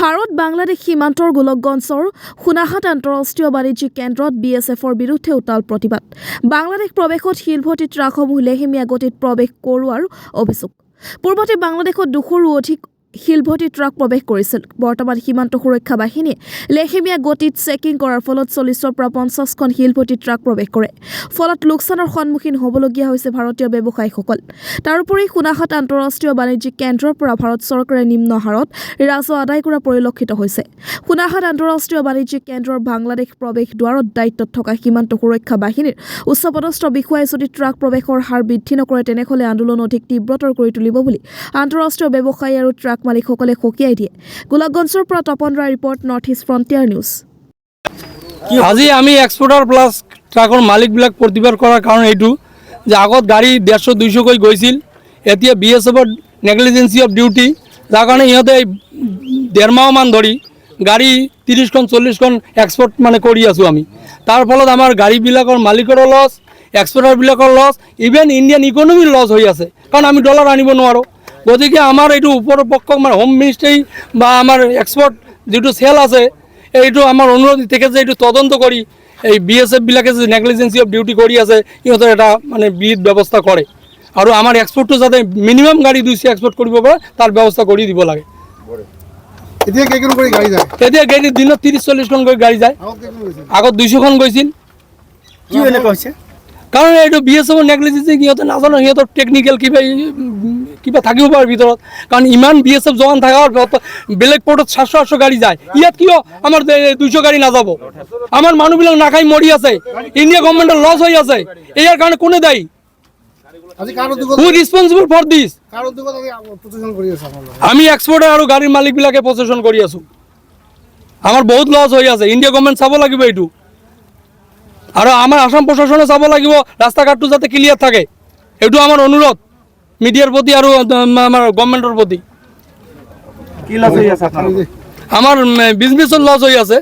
ভাৰত বাংলাদেশ সীমান্তৰ গোলকগঞ্জৰ সোনাহাট আন্তঃৰাষ্ট্ৰীয় বাণিজ্যিক কেন্দ্ৰত BSFৰ বিৰুদ্ধে উত্তাল প্ৰতিবাদ। বাংলাদেশ প্ৰৱেশত শিলভৰ্তি ট্ৰাকসমূহ লেহেমীয়া গতিত প্ৰৱেশ কৰোৱাৰ অভিযোগ। পূৰ্বতে বাংলাদেশত 200ৰো অধিক শিলভৰ্তি ট্ৰাক প্ৰৱেশ কৰিছিল। বৰ্তমান সীমান্ত সুৰক্ষা বাহিনীয়ে লেহেমীয়া গতিত চেকিং কৰাৰ ফলত 40ৰ পৰা 50খন শিলভৰ্তি ট্ৰাক প্ৰৱেশ কৰে। ফলত লোকচানৰ সন্মুখীন হ'বলগীয়া হৈছে ভাৰতীয় ব্যৱসায়ীসকল। তাৰোপৰি সোনাহাট আন্তঃৰাষ্ট্ৰীয় বাণিজ্যিক কেন্দ্ৰৰ পৰা ভাৰত চৰকাৰে নিম্ন হাৰত ৰাজহ আদায় কৰা পৰিলক্ষিত হৈছে। সোনাহাট আন্তঃৰাষ্ট্ৰীয় বাণিজ্যিক কেন্দ্ৰৰ বাংলাদেশ প্ৰৱেশ দ্বাৰত দায়িত্বত থকা সীমান্ত সুৰক্ষা বাহিনীৰ উচ্চপদস্থ বিষয়াই যদি ট্ৰাক প্ৰৱেশৰ হাৰ বৃদ্ধি নকৰে তেনেহ'লে আন্দোলন অধিক তীব্ৰতৰ কৰি তুলিব বুলি আন্তঃৰাষ্ট্ৰীয় ব্যৱসায়ী আৰু ট্ৰাক মালিকসকলে সকীয়াই দিয়ে। গোলকগঞ্জৰ পৰা Tapan Roy report, North East Frontier news. আজি আমি এক্সপোৰ্টাৰ প্লাছ ট্ৰাকৰ মালিকবিলাক প্ৰতিবাদ কৰাৰ কাৰণ এইটো যে আগত গাড়ী 150-200কৈ গৈছিল, এতিয়া BSFৰ নেগলিজেঞ্চি অফ ডিউটি, যাৰ কাৰণে ইহঁতে 1.5 মাহমান ধৰি গাড়ী 30খন 40খন এক্সপৰ্ট কৰি আছোঁ আমি। তাৰ ফলত আমাৰ গাড়ীবিলাকৰ মালিকৰো লছ, এক্সপৰ্টাৰবিলাকৰ লছ, ইভেন ইণ্ডিয়ান ইকনমিৰ লছ হৈ আছে, কাৰণ আমি ডলাৰ আনিব নোৱাৰোঁ। গতিকে আমাৰ এইটো ওপৰৰ পক্ষ হোম মিনিষ্ট্ৰী বা আমাৰ এক্সপৰ্ট যিটো চেল আছে, এইটো আমাৰ অনুৰোধ থাকে যে এইটো তদন্ত কৰি এই BSFবিলাকে যে নেগলিজেঞ্চি অফ ডিউটি কৰি আছে, সিহঁতৰ এটা বিহিত ব্যৱস্থা কৰে আৰু আমাৰ এক্সপৰ্টটো যাতে মিনিমাম গাড়ী 200 এক্সপৰ্ট কৰিব পাৰে তাৰ ব্যৱস্থা কৰি দিব লাগে। এতিয়া কেইখন কৰি গাড়ী যায়? এতিয়া গাড়ী দিনত 30-40খন কৰি গাড়ী যায়, আগত 200খন গৈছিল। কি এনেকুৱা হৈছে? কাৰণ এইটো BSFৰ নেগলিজেঞ্চি, সিহঁতে নাজানো, সিহঁতৰ টেকনিকেল কিবা থাকিব পাৰে ভিতৰত, কাৰণ ইমান BSF জৱান থকাৰ বেলেগ পৰ্টত 700-800 গাড়ী যায়, ইয়াত কিয় আমাৰ 200 গাড়ী নাযাব? আমাৰ মানুহবিলাক নাখাই মৰি আছে, ইণ্ডিয়া গভৰ্ণমেণ্টৰ লছ হৈ আছে, ইয়াৰ কাৰণে কোনে দায়ী? হু ৰেছপন্সিবল ফৰ দিছ? আমি এক্সপৰ্টাৰ আৰু গাড়ীৰ মালিকবিলাকে প্ৰচেছন কৰি আছোঁ। আমাৰ বহুত লছ হৈ আছে, ইণ্ডিয়া গভৰ্ণমেণ্ট চাব লাগিব এইটো, আৰু আমাৰ আসাম প্ৰশাসনে চাব লাগিব ৰাস্তা ঘাটটো যাতে ক্লিয়াৰ থাকে। এইটো আমাৰ অনুৰোধ মিডিয়াৰ প্ৰতি আৰু আমাৰ গভৰ্ণমেণ্টৰ প্ৰতি। আমাৰ বিজনেছত লছ হৈ আছে।